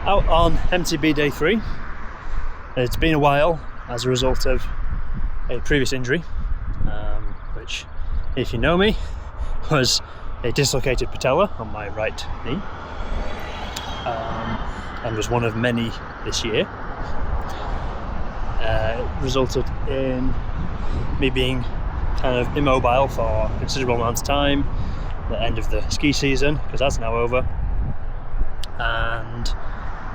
Out on MTB day 3. It's been a while as a result of a previous injury, which, if you know me, was a dislocated patella on my right knee, and was one of many this year. It resulted in me being kind of immobile for a considerable amount of time at the end of the ski season, because that's now over, and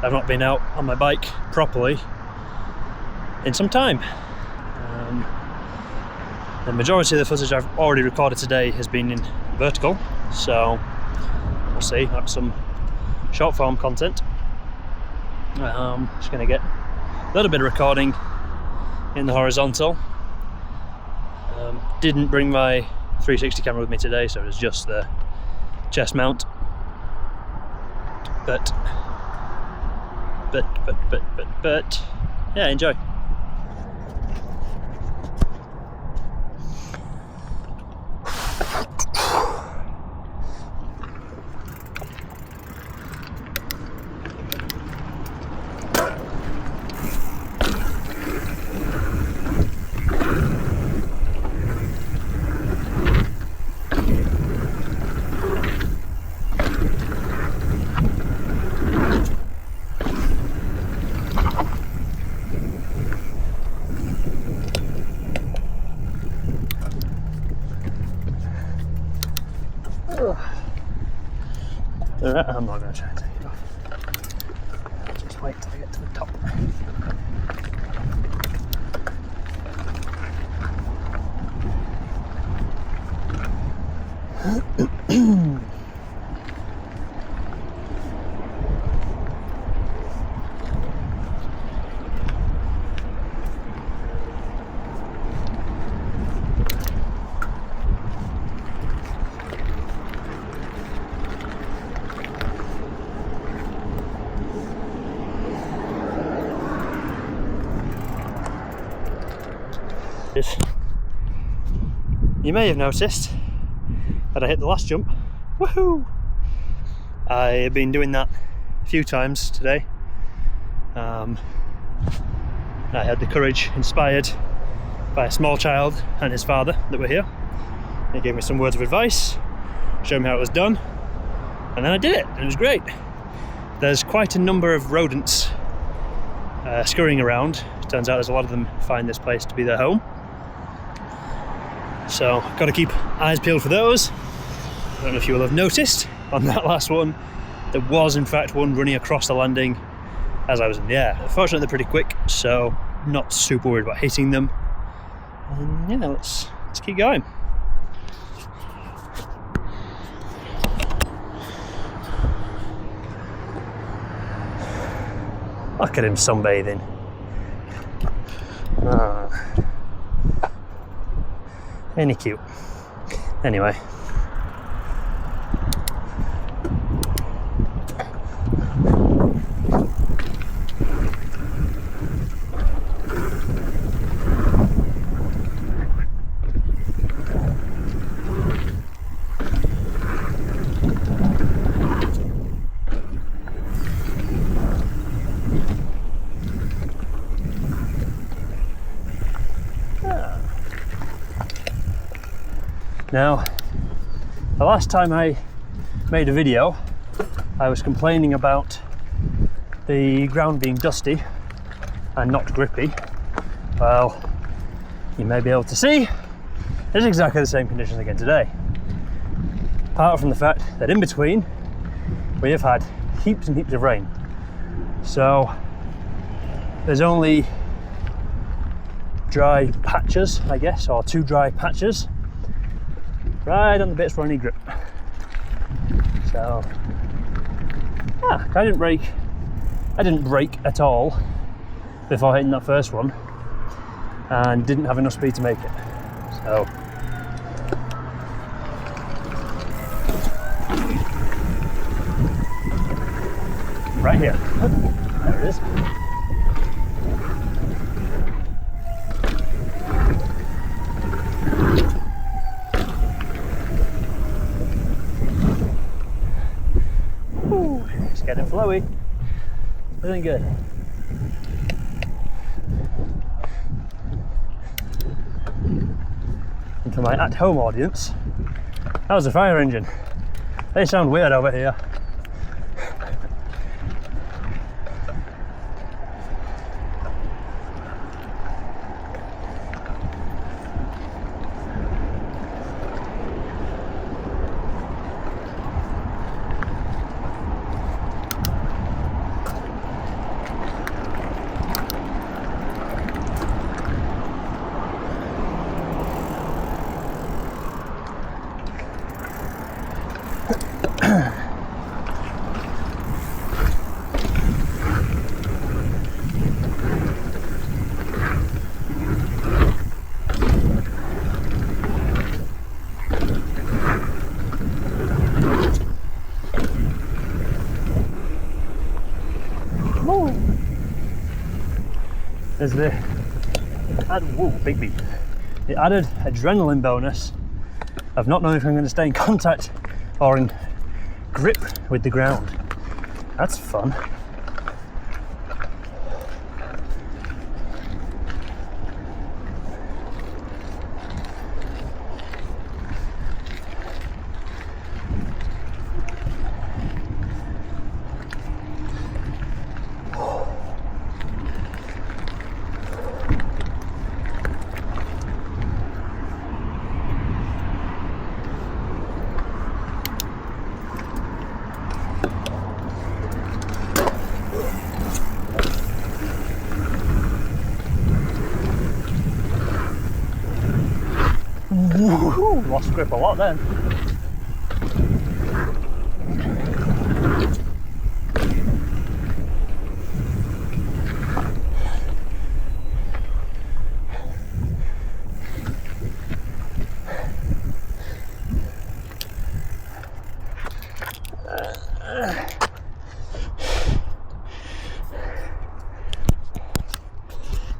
I've not been out on my bike properly in some time. The majority of the footage I've already recorded today has been in vertical, so we'll see, have some short form content. Just going to get a little bit of recording in the horizontal. Didn't bring my 360 camera with me today, so it was just the chest mount. But yeah, enjoy. Alright, I'm not going to try and take it off. I'll just wait till I get to the top. You may have noticed that I hit the last jump. Woohoo! I have been doing that a few times today. I had the courage inspired by a small child and his father that were here. They gave me some words of advice, showed me how it was done, and then I did it, and it was great. There's quite a number of rodents scurrying around. It turns out there's a lot of them find this place to be their home. So, got to keep eyes peeled for those. I don't know if you will have noticed on that last one, there was in fact one running across the landing as I was in the air. Fortunately, they're pretty quick, so not super worried about hitting them. And yeah, let's keep going. Look at him sunbathing. Ain't he cute? Anyway. Now, the last time I made a video, I was complaining about the ground being dusty and not grippy. Well, you may be able to see it's exactly the same conditions again today. Apart from the fact that in between, we have had heaps and heaps of rain. So, there's only dry patches, I guess, or 2 dry patches right on the bits where I need grip. So, I didn't brake at all before hitting that first one, and didn't have enough speed to make it. So, right here. There it is. Ooh, it's getting flowy. Feeling good. And for my at-home audience, that was a fire engine. They sound weird over here. There's the the added adrenaline bonus of not knowing if I'm going to stay in contact or in grip with the ground. That's fun. Woo, lost grip a lot then.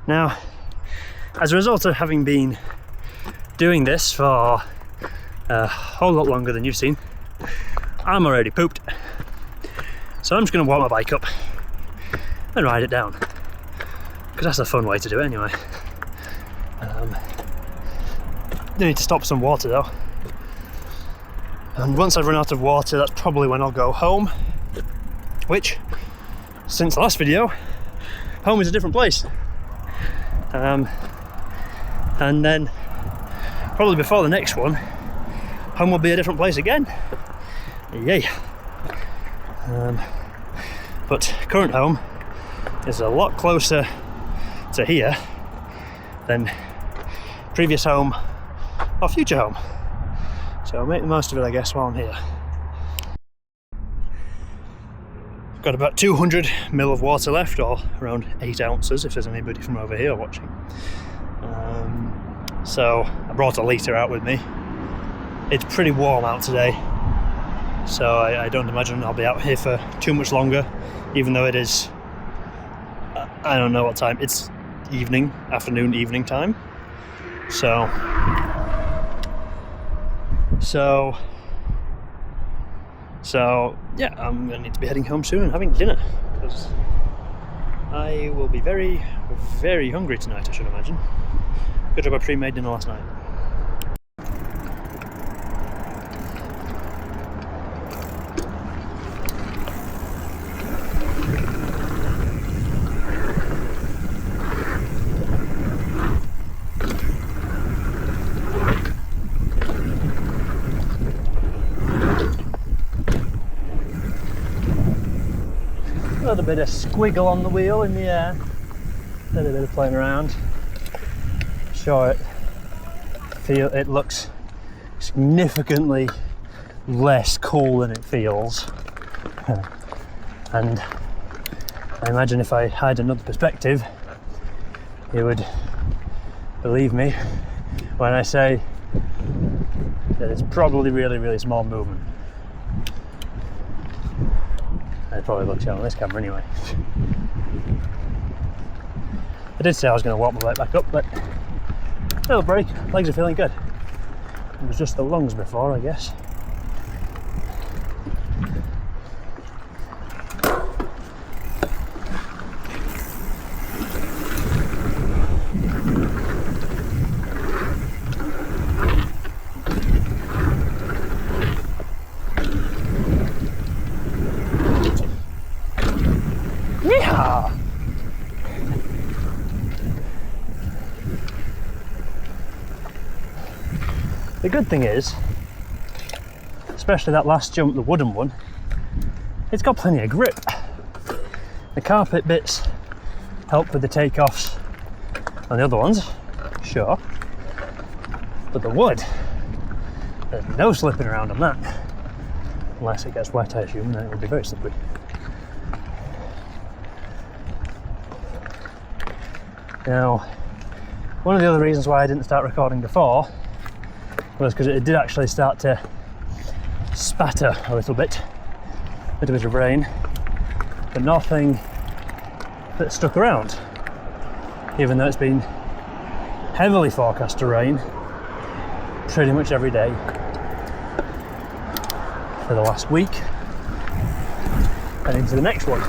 Now, as a result of having been doing this for a whole lot longer than you've seen, I'm already pooped. So I'm just going to walk my bike up and ride it down, because that's a fun way to do it anyway. I need to stop some water though, and once I've run out of water, that's probably when I'll go home, which, since the last video, home is a different place. And then probably before the next one, home will be a different place again. Yay! But current home is a lot closer to here than previous home or future home. So I'll make the most of it, I guess, while I'm here. I've got about 200 ml of water left, or around 8 ounces if there's anybody from over here watching. So I brought a litre out with me. It's pretty warm out today, so I don't imagine I'll be out here for too much longer, even though it is, I don't know what time, it's evening time. So yeah, I'm gonna need to be heading home soon and having dinner, because I will be very, very hungry tonight, I should imagine. Good job I pre-made dinner last night. A little bit of squiggle on the wheel in the air, a little bit of playing around. Sure, it looks significantly less cool than it feels, and I imagine if I had another perspective, you would believe me when I say that it's probably really, really small movement. It probably looks out on this camera anyway. I did say I was going to walk my bike back up, but little break, legs are feeling good. It was just the lungs before, I guess. The good thing is, especially that last jump, the wooden one, it's got plenty of grip. The carpet bits help with the takeoffs on the other ones, sure, but the wood, there's no slipping around on that, unless it gets wet, I assume, then it would be very slippery. Now, one of the other reasons why I didn't start recording before was because it did actually start to spatter a little bit of rain, but nothing that stuck around, even though it's been heavily forecast to rain pretty much every day for the last week and into the next one.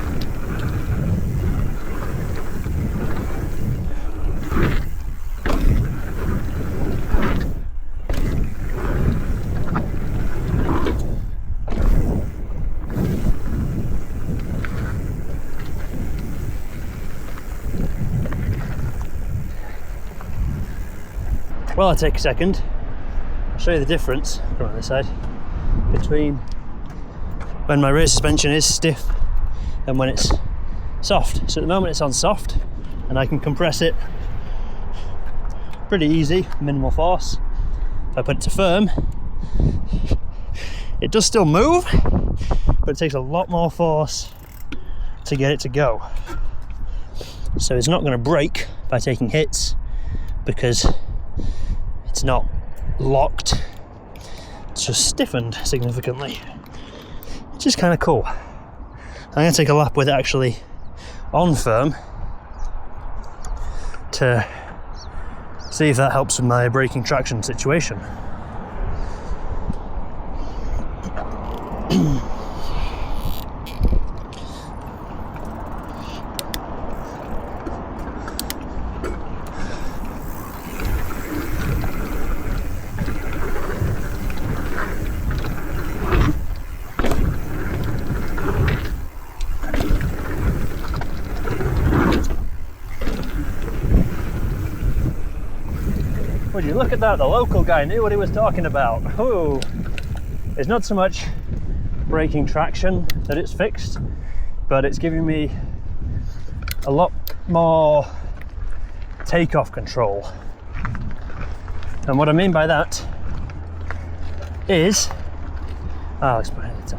Well, I'll take a second, I'll show you the difference, come on this side, between when my rear suspension is stiff and when it's soft. So at the moment it's on soft and I can compress it pretty easy, minimal force. If I put it to firm, it does still move, but it takes a lot more force to get it to go. So it's not going to break by taking hits because it's not locked, it's just stiffened significantly, which is kind of cool. I'm going to take a lap with it actually on firm to see if that helps with my braking traction situation. Would you look at that, the local guy knew what he was talking about. Ooh. It's not so much braking traction that it's fixed, but it's giving me a lot more takeoff control. And what I mean by that is, I'll explain it.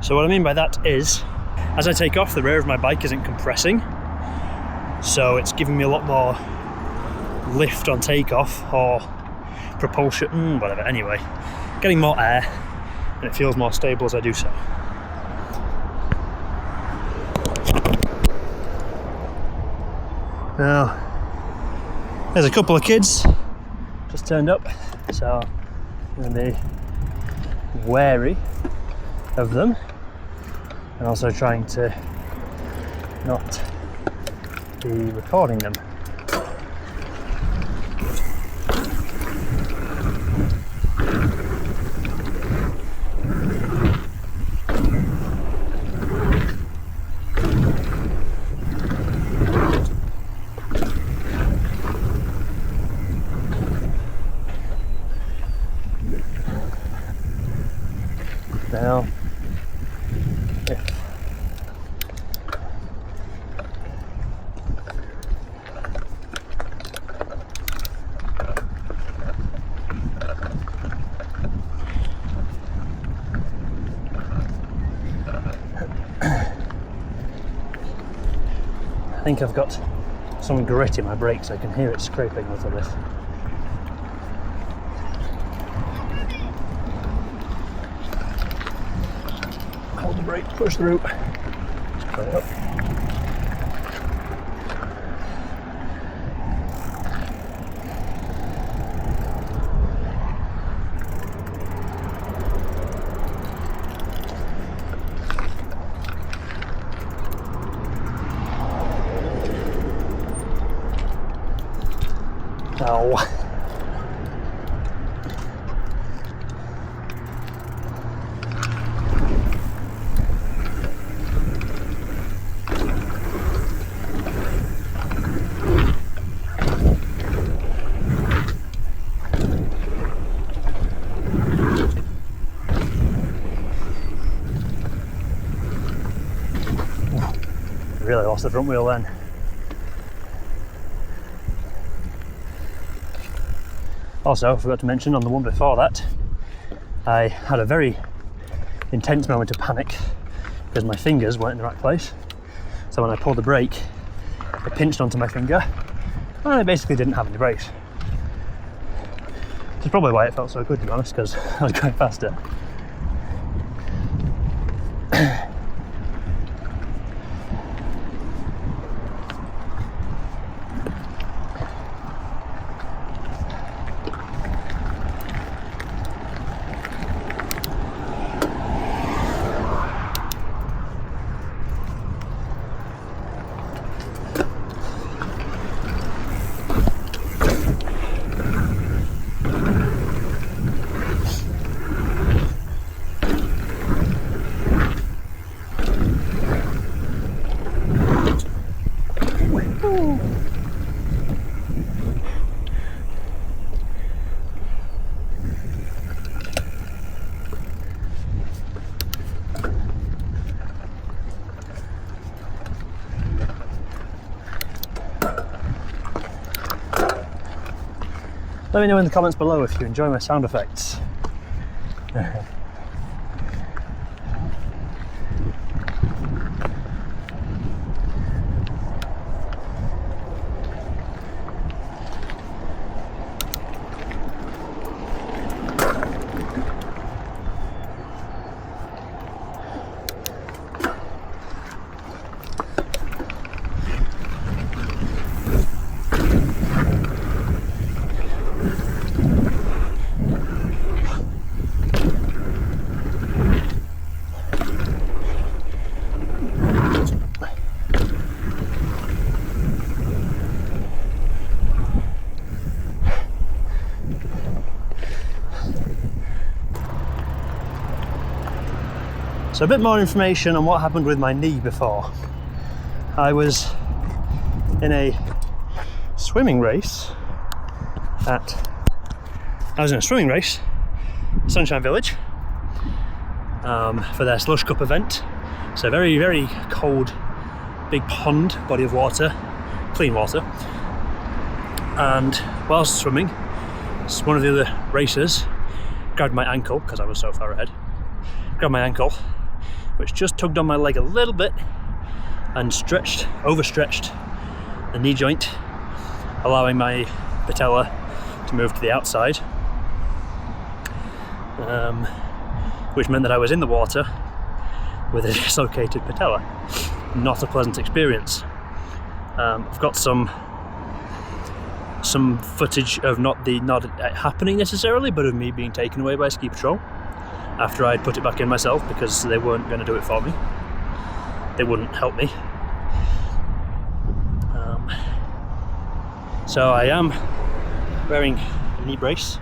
So what I mean by that is, as I take off, the rear of my bike isn't compressing. So it's giving me a lot more lift on takeoff, or propulsion, whatever, anyway. Getting more air, and it feels more stable as I do so. Now, there's a couple of kids just turned up, so I'm going to be wary of them, and also trying to not be recording them. Now, I think I've got some grit in my brakes, I can hear it scraping a little bit. Hold the brake, push through, just put it up. Ow. really lost the front wheel then. Also, I forgot to mention on the one before that, I had a very intense moment of panic because my fingers weren't in the right place. So when I pulled the brake, it pinched onto my finger and I basically didn't have any brakes. Which is probably why it felt so good, to be honest, because I was going faster. Let me know in the comments below if you enjoy my sound effects. So a bit more information on what happened with my knee before. I was in a swimming race at Sunshine Village, for their Slush Cup event. So very, very cold, big pond, body of water, clean water. And whilst swimming, one of the other racers grabbed my ankle, because I was so far ahead, grabbed my ankle, which just tugged on my leg a little bit and overstretched the knee joint, allowing my patella to move to the outside, which meant that I was in the water with a dislocated patella. Not a pleasant experience. I've got some footage of not it happening necessarily, but of me being taken away by ski patrol after I'd put it back in myself, because they weren't going to do it for me. They wouldn't help me. So I am wearing a knee brace,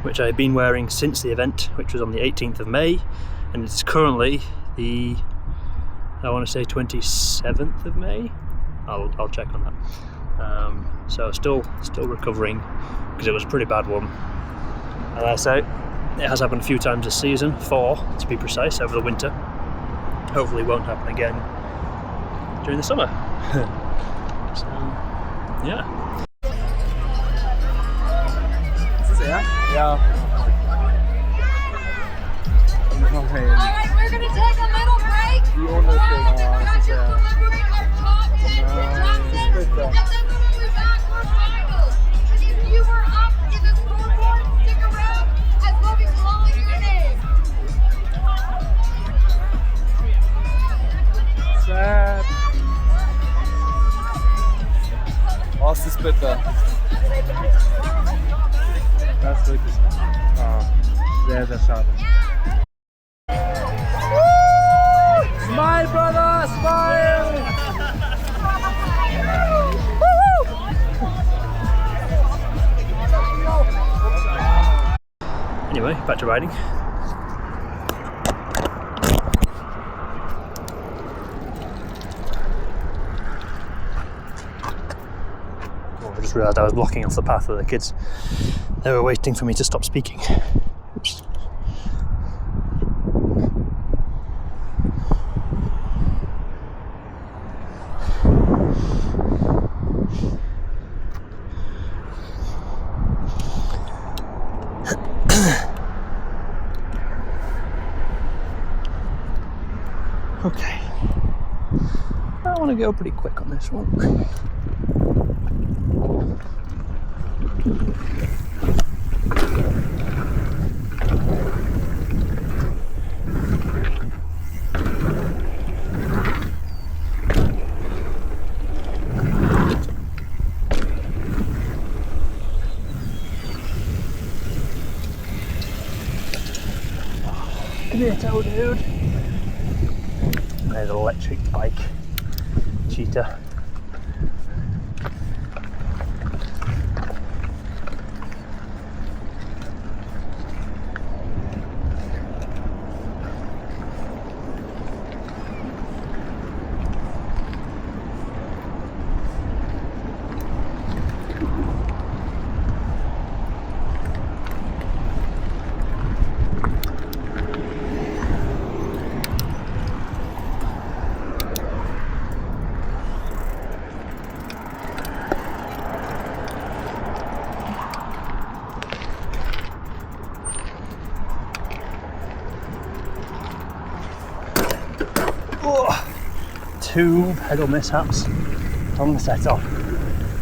which I've been wearing since the event, which was on the 18th of May, and it's currently the, I want to say 27th of May. I'll check on that. So still recovering, because it was a pretty bad one. And I say, it has happened a few times this season, 4 to be precise, over the winter. Hopefully it won't happen again during the summer. So, yeah. Is this air? Yeah. Alright, we're going to take a little break. We're going to deliberate our top 10 productions, and then we'll be back for finals. If you were up in the scoreboard, stick around as we'll be calling your name. Sad. Was ist bitte? Das ist wirklich sehr, sehr schade. Smile, brother, smile! Anyway, back to riding. Oh, I just realised I was blocking off the path of the kids. They were waiting for me to stop speaking. Oops. Okay. I want to go pretty quick on this one. Come here, toe dude. There's an electric bike. Cheetah. Two pedal mishaps on the set-off.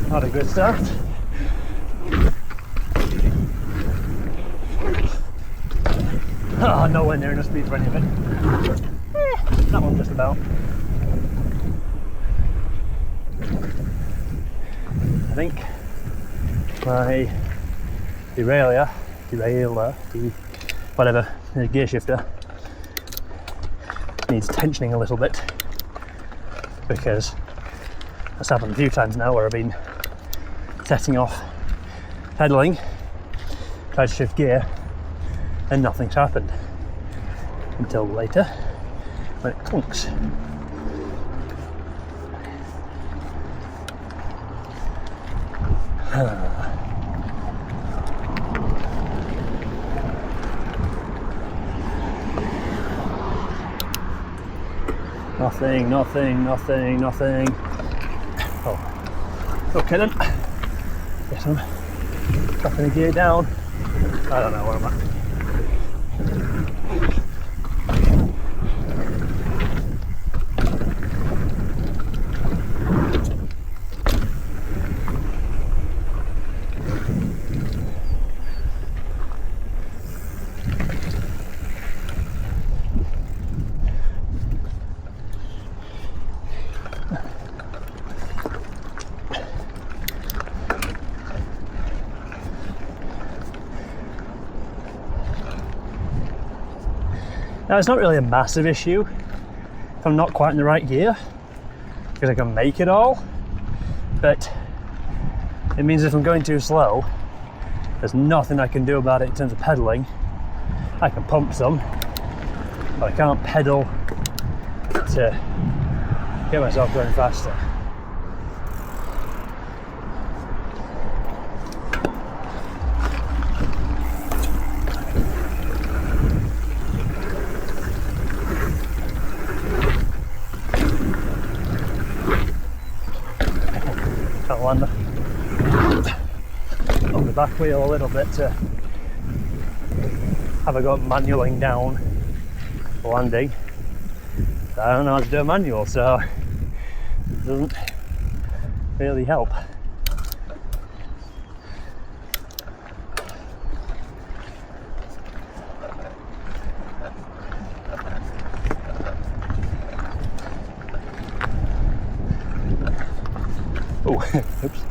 Not a good start. Oh, nowhere near enough speed for any of it. That one just about. I think my derailleur, whatever, the gear shifter needs tensioning a little bit, because that's happened a few times now where I've been setting off, pedaling, tried to shift gear, and nothing's happened until later when it clunks. Nothing. Oh, okay then. Guess I'm dropping the gear down. I don't know where I'm at. Now, it's not really a massive issue if I'm not quite in the right gear, because I can make it all, but it means if I'm going too slow, there's nothing I can do about it in terms of pedaling. I can pump some, but I can't pedal to get myself going faster. Land on the back wheel a little bit to have I got manualing down the landing. I don't know how to do a manual, so it doesn't really help. Oh, oops.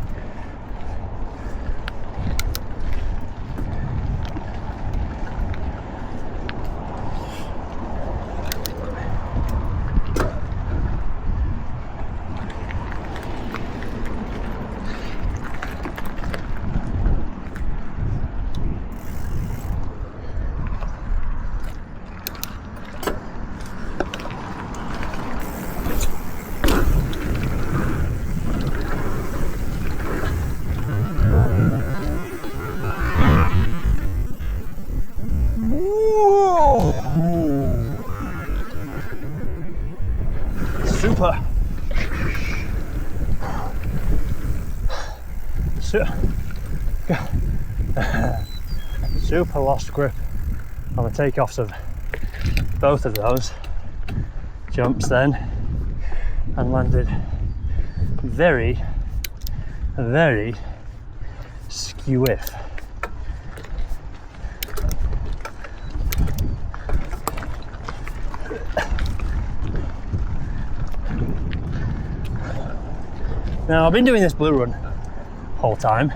Super lost grip on the takeoffs of both of those. jumps then, and landed very, very skewiff. Now, I've been doing this blue run whole time.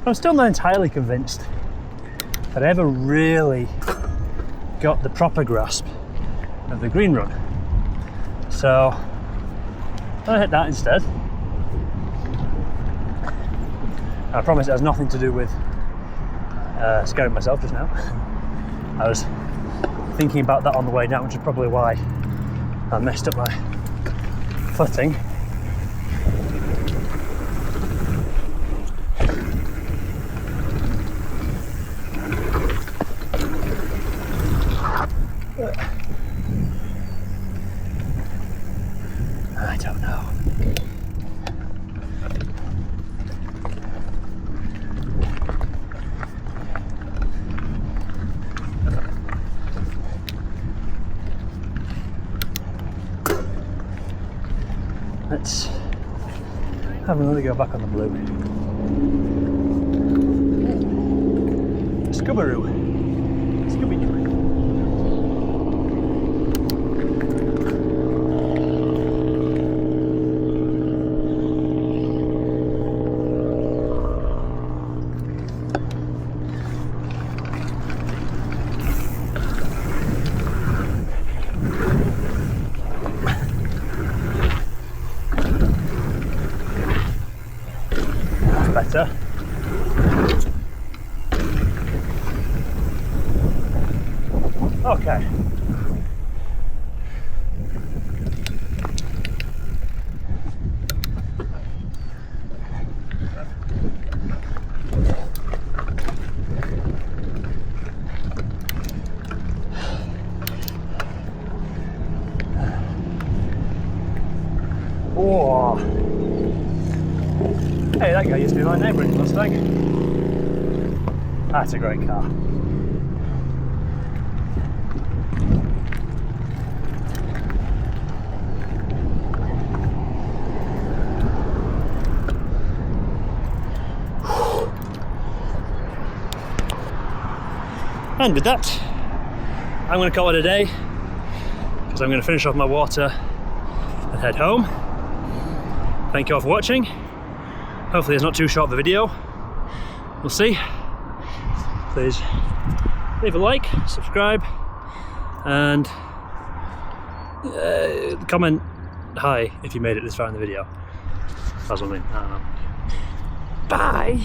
I'm still not entirely convinced that I ever really got the proper grasp of the green run. So I'm gonna hit that instead. I promise it has nothing to do with scaring myself just now. I was thinking about that on the way down, which is probably why I messed up my footing. I don't know. Let's have another go back on the blue. Scoobaroo. Scooby-Doo. Better. Okay. Oh. Hey, that guy used to be my neighbour in Mustang. That's a great car. And with that, I'm going to call it a day, because I'm going to finish off my water and head home. Thank you all for watching. Hopefully it's not too short of a video. We'll see. Please leave a like, subscribe, and comment hi if you made it this far in the video. That's what I mean. I don't know. Bye!